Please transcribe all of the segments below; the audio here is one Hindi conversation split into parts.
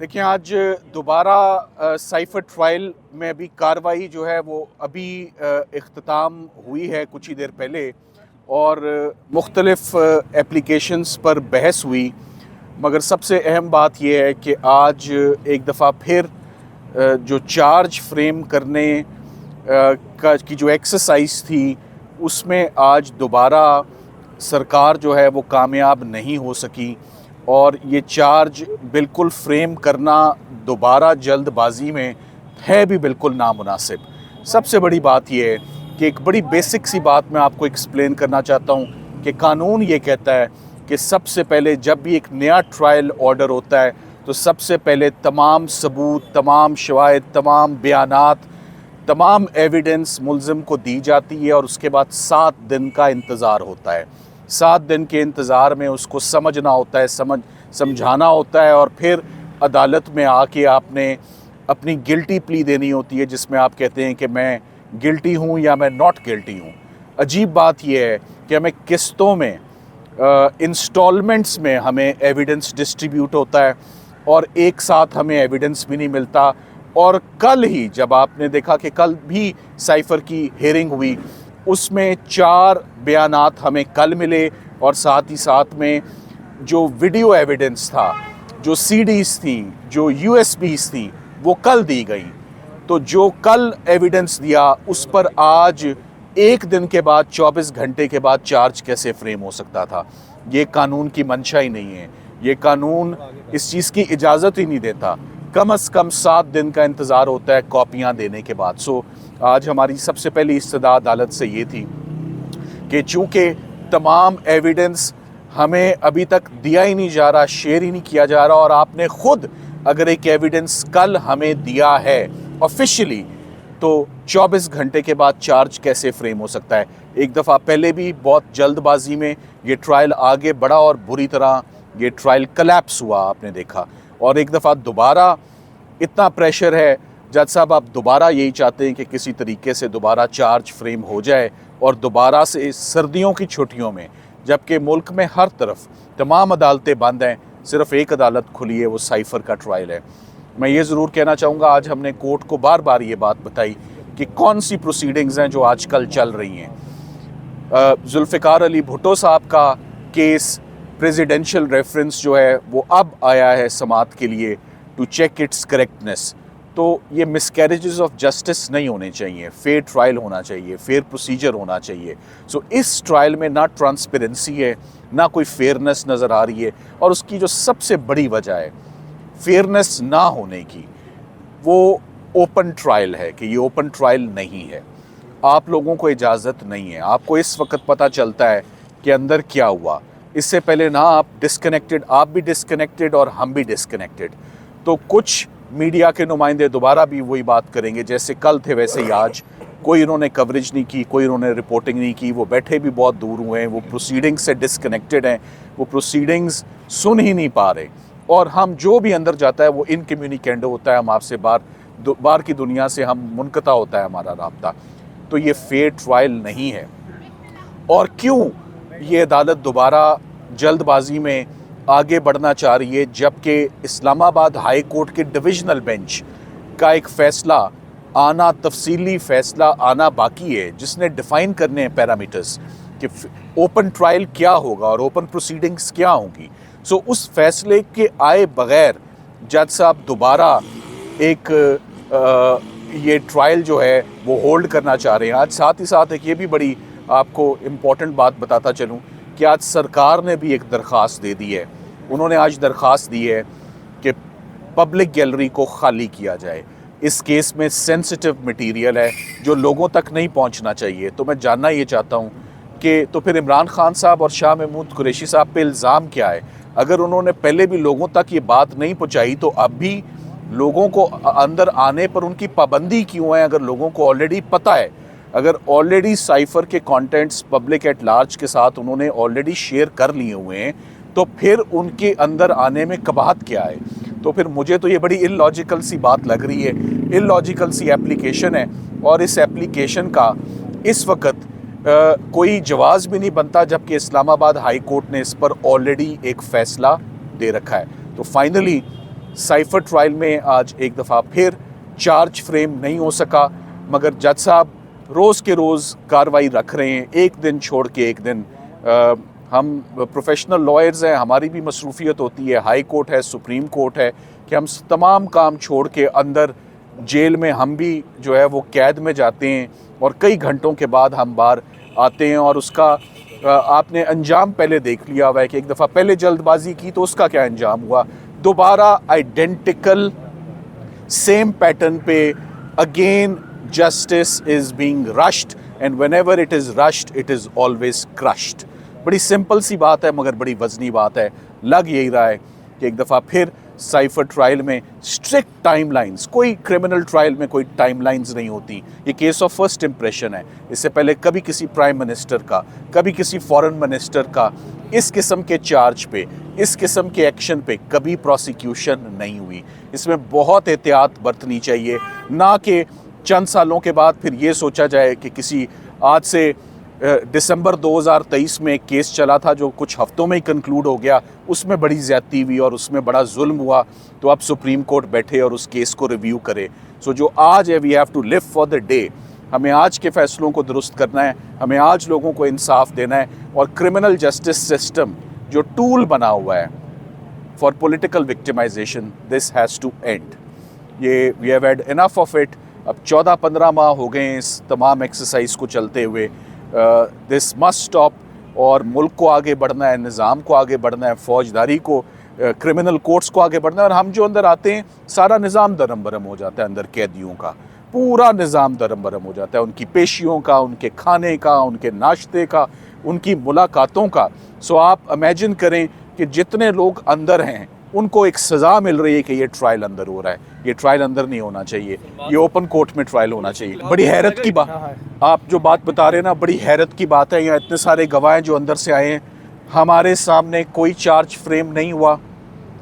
देखिए, आज दोबारा साइफ़र ट्रायल में भी कार्रवाई जो है वो अभी इख्तिताम हुई है कुछ ही देर पहले और मुख्तलिफ़ एप्लीकेशंस पर बहस हुई। मगर सबसे अहम बात ये है कि आज एक दफ़ा फिर जो चार्ज फ्रेम करने का की जो एक्सरसाइज थी, उसमें आज दोबारा सरकार जो है वो कामयाब नहीं हो सकी और ये चार्ज बिल्कुल फ्रेम करना दोबारा जल्दबाजी में है भी बिल्कुल नामुनासिब। सबसे बड़ी बात ये है कि एक बड़ी बेसिक सी बात मैं आपको एक्सप्लेन करना चाहता हूँ कि कानून ये कहता है कि सबसे पहले जब भी एक नया ट्रायल ऑर्डर होता है तो सबसे पहले तमाम सबूत, तमाम शवाहिद, तमाम बयानात, तमाम एविडेंस मुल्ज़िम को दी जाती है और उसके बाद 7 दिन का इंतज़ार होता है। 7 दिन के इंतज़ार में उसको समझना होता है, समझाना होता है और फिर अदालत में आके आपने अपनी गिल्टी प्ली देनी होती है, जिसमें आप कहते हैं कि मैं गिल्टी हूँ या मैं नॉट गिल्टी हूँ। अजीब बात यह है कि हमें किस्तों में, इंस्टॉलमेंट्स में हमें एविडेंस डिस्ट्रीब्यूट होता है और एक साथ हमें एविडेंस भी नहीं मिलता। और कल ही जब आपने देखा कि कल भी साइफ़र की हेयरिंग हुई, उसमें 4 बयानात हमें कल मिले और साथ ही साथ में जो वीडियो एविडेंस था, जो सीडीज़ थी, जो यूएसबीज़ थी, वो कल दी गई। तो जो कल एविडेंस दिया उस पर आज 1 दिन के बाद, 24 घंटे के बाद चार्ज कैसे फ्रेम हो सकता था? ये कानून की मंशा ही नहीं है। ये कानून इस चीज़ की इजाज़त ही नहीं देता। कम से कम 7 दिन का इंतज़ार होता है कॉपियाँ देने के बाद। सो आज हमारी सबसे पहली इस्तदा अदालत से ये थी कि चूँकि तमाम एविडेंस हमें अभी तक दिया ही नहीं जा रहा, शेयर ही नहीं किया जा रहा और आपने ख़ुद अगर एक एविडेंस कल हमें दिया है ऑफिशियली, तो 24 घंटे के बाद चार्ज कैसे फ्रेम हो सकता है? एक दफ़ा पहले भी बहुत जल्दबाजी में ये ट्रायल आगे बढ़ा और बुरी तरह ये ट्रायल कोलैप्स हुआ, आपने देखा। और एक दफ़ा दोबारा इतना प्रेशर है, जज साहब आप दोबारा यही चाहते हैं कि किसी तरीके से दोबारा चार्ज फ्रेम हो जाए और दोबारा से सर्दियों की छुट्टियों में, जबकि मुल्क में हर तरफ तमाम अदालतें बंद हैं, सिर्फ़ एक अदालत खुली है, वो साइफ़र का ट्रायल है। मैं ये ज़रूर कहना चाहूँगा, आज हमने कोर्ट को बार बार ये बात बताई कि कौन सी प्रोसीडिंग्स हैं जो आजकल चल रही हैं। जुल्फ़िकार अली भुट्टो साहब का केस प्रेसिडेंशियल रेफरेंस जो है वो अब आया है समाअत के लिए टू चेक इट्स करेक्टनेस। तो ये मिसकैरेजेस ऑफ जस्टिस नहीं होने चाहिए, फेयर ट्रायल होना चाहिए, फेयर प्रोसीजर होना चाहिए। सो इस ट्रायल में ना ट्रांसपेरेंसी है, ना कोई फेयरनेस नज़र आ रही है और उसकी जो सबसे बड़ी वजह है फेयरनेस ना होने की, वो ओपन ट्रायल है कि ये ओपन ट्रायल नहीं है। आप लोगों को इजाज़त नहीं है, आपको इस वक्त पता चलता है कि अंदर क्या हुआ। इससे पहले ना आप भी डिस्कनेक्टेड और हम भी डिस्कनेक्टेड। तो कुछ मीडिया के नुमाइंदे दोबारा भी वही बात करेंगे, जैसे कल थे वैसे ही आज। कोई इन्होंने कवरेज नहीं की, कोई इन्होंने रिपोर्टिंग नहीं की, वो बैठे भी बहुत दूर हुए हैं, वो प्रोसीडिंग्स से डिस्कनेक्टेड हैं, वो प्रोसीडिंग्स सुन ही नहीं पा रहे। और हम जो भी अंदर जाता है वो इनकम्युनिकेंड होता है, हम आपसे बाहर की दुनिया से हम मुनक़ता होता है हमारा राब्ता। तो ये फेयर ट्रायल नहीं है। और क्यों ये अदालत दोबारा जल्दबाजी में आगे बढ़ना चाह रही है, जबकि इस्लामाबाद हाई कोर्ट के डिविजनल बेंच का एक फ़ैसला आना, तफसीली फ़ैसला आना बाकी है, जिसने डिफ़ाइन करने हैं पैरामीटर्स कि ओपन ट्रायल क्या होगा और ओपन प्रोसीडिंग्स क्या होंगी। सो उस फ़ैसले के आए बग़ैर जज साहब दोबारा एक ये ट्रायल जो है वो होल्ड करना चाह रहे हैं। आज साथ ही साथ एक ये भी बड़ी आपको इम्पॉर्टेंट बात बताता चलूँ कि आज सरकार ने भी एक दरख्वास्त दे दी है। उन्होंने आज दरख्वास्त दी है कि पब्लिक गैलरी को खाली किया जाए। इस केस में सेंसिटिव मटेरियल है जो लोगों तक नहीं पहुंचना चाहिए। तो मैं जानना ये चाहता हूं कि तो फिर इमरान खान साहब और शाह महमूद कुरैशी साहब पे इल्ज़ाम क्या है? अगर उन्होंने पहले भी लोगों तक ये बात नहीं पहुँचाई तो अब भी लोगों को अंदर आने पर उनकी पाबंदी क्यों है? अगर लोगों को ऑलरेडी पता है, अगर ऑलरेडी साइफ़र के कंटेंट्स पब्लिक एट लार्ज के साथ उन्होंने ऑलरेडी शेयर कर लिए हुए हैं, तो फिर उनके अंदर आने में कबाहत क्या है? तो फिर मुझे तो ये बड़ी इलॉजिकल सी बात लग रही है, इलॉजिकल सी एप्लीकेशन है और इस एप्लीकेशन का इस वक्त कोई जवाज़ भी नहीं बनता, जबकि इस्लामाबाद हाई कोर्ट ने इस पर ऑलरेडी एक फ़ैसला दे रखा है। तो फाइनली साइफर ट्रायल में आज एक दफ़ा फिर चार्ज फ्रेम नहीं हो सका, मगर जज साहब रोज़ के रोज़ कार्रवाई रख रहे हैं, एक दिन छोड़ के एक दिन। हम प्रोफेशनल लॉयर्स हैं, हमारी भी मसरूफियत होती है, हाई कोर्ट है, सुप्रीम कोर्ट है, कि हम तमाम काम छोड़ के अंदर जेल में हम भी जो है वो कैद में जाते हैं और कई घंटों के बाद हम बाहर आते हैं। और उसका आपने अंजाम पहले देख लिया हुआ है कि एक दफ़ा पहले जल्दबाजी की तो उसका क्या अंजाम हुआ। दोबारा आइडेंटिकल सेम पैटर्न पे again justice is being rushed, and whenever it is rushed it is always crushed. बड़ी सिंपल सी बात है मगर बड़ी वज़नी बात है। लग यही रहा है कि एक दफ़ा फिर साइफर ट्रायल में स्ट्रिक्ट टाइमलाइंस, कोई क्रिमिनल ट्रायल में कोई टाइमलाइंस नहीं होती। ये केस ऑफ फर्स्ट इंप्रेशन है। इससे पहले कभी किसी प्राइम मिनिस्टर का, कभी किसी फॉरेन मिनिस्टर का इस किस्म के चार्ज पे, इस किस्म के एक्शन पे कभी प्रोसिक्यूशन नहीं हुई। इसमें बहुत एहतियात बरतनी चाहिए, ना कि चंद सालों के बाद फिर ये सोचा जाए कि किसी आज से दिसंबर 2023 में एक केस चला था जो कुछ हफ्तों में ही कंक्लूड हो गया, उसमें बड़ी ज़्यादती हुई और उसमें बड़ा जुल्म हुआ, तो अब सुप्रीम कोर्ट बैठे और उस केस को रिव्यू करे। सो जो आज है, we have to live for the day. हमें आज के फ़ैसलों को दुरुस्त करना है, हमें आज लोगों को इंसाफ देना है, और क्रिमिनल जस्टिस सिस्टम जो टूल बना हुआ है for political victimization, this has to end. ये we have had enough of it. अब 14-15 माह हो गए इस तमाम एक्सरसाइज को चलते हुए। दिस मस्ट स्टॉप, और मुल्क को आगे बढ़ना है, निज़ाम को आगे बढ़ना है, फ़ौजदारी को, क्रिमिनल कोर्ट्स को आगे बढ़ना है। और हम जो अंदर आते हैं सारा निज़ाम दरम बरम हो जाता है, अंदर कैदियों का पूरा निज़ाम दरम बरम हो जाता है, उनकी पेशियों का, उनके खाने का, उनके नाश्ते का, उनकी मुलाकातों का। सो आप इमेजिन करें कि जितने लोग अंदर हैं उनको एक सज़ा मिल रही है कि ये ट्रायल अंदर हो रहा है। ये ट्रायल अंदर नहीं होना चाहिए, ये ओपन कोर्ट में ट्रायल होना चाहिए। बड़ी हैरत की बात आप जो बात बता रहे हैं ना, बड़ी हैरत की बात है। यहाँ इतने सारे गवाह जो अंदर से आए हैं, हमारे सामने कोई चार्ज फ्रेम नहीं हुआ,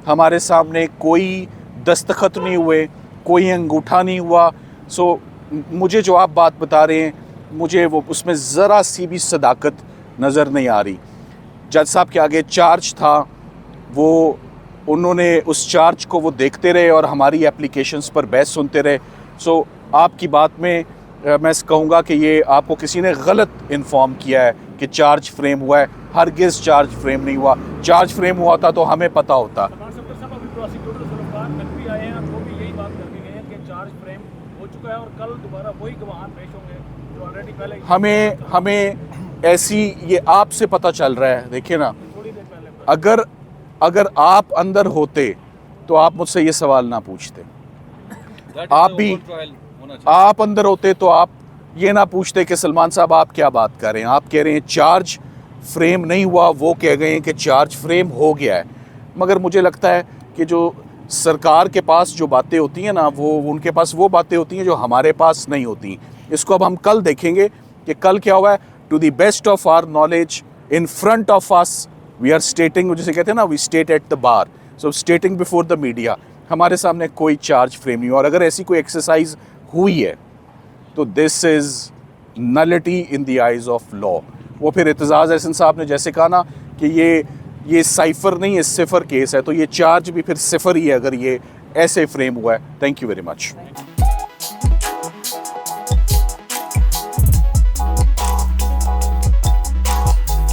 हमारे सामने कोई दस्तखत नहीं हुए, कोई अंगूठा नहीं हुआ। सो मुझे जो आप बात बता रहे हैं, मुझे वो उसमें ज़रा सी भी सदाकत नज़र नहीं आ रही। जज साहब के आगे चार्ज था, वो उन्होंने उस चार्ज को वो देखते रहे और हमारी एप्लीकेशंस पर बहस सुनते रहे। सो आपकी बात में मैं कहूँगा कि ये आपको किसी ने गलत इन्फॉर्म किया है कि चार्ज फ्रेम हुआ है। हरगिज़ चार्ज फ्रेम नहीं हुआ। चार्ज फ्रेम हुआ था तो हमें पता होता। हमें ऐसी ये आपसे पता चल रहा है। देखिए ना, अगर आप अंदर होते तो आप मुझसे ये सवाल ना पूछते। आप अंदर होते तो आप ये ना पूछते कि सलमान साहब आप क्या बात कर रहे हैं। आप कह रहे हैं चार्ज फ्रेम नहीं हुआ, वो कह गए हैं कि चार्ज फ्रेम हो गया है। मगर मुझे लगता है कि जो सरकार के पास जो बातें होती हैं ना, वो उनके पास वो बातें होती हैं जो हमारे पास नहीं होती। इसको अब हम कल देखेंगे कि कल क्या हुआ है। To the best of our knowledge, in front of us we are stating, जिसे कहते हैं ना, we state at the bar, so stating before the media. हमारे सामने कोई चार्ज फ्रेम नहीं, और अगर ऐसी कोई एक्सरसाइज हुई है तो this is nullity in the eyes of law. वो फिर एतजाज़ एहसन साहब ने जैसे कहा ना कि ये साइफर नहीं है, सिफर केस है, तो ये चार्ज भी फिर सिफर ही है अगर ये ऐसे फ्रेम हुआ है। Thank you very much.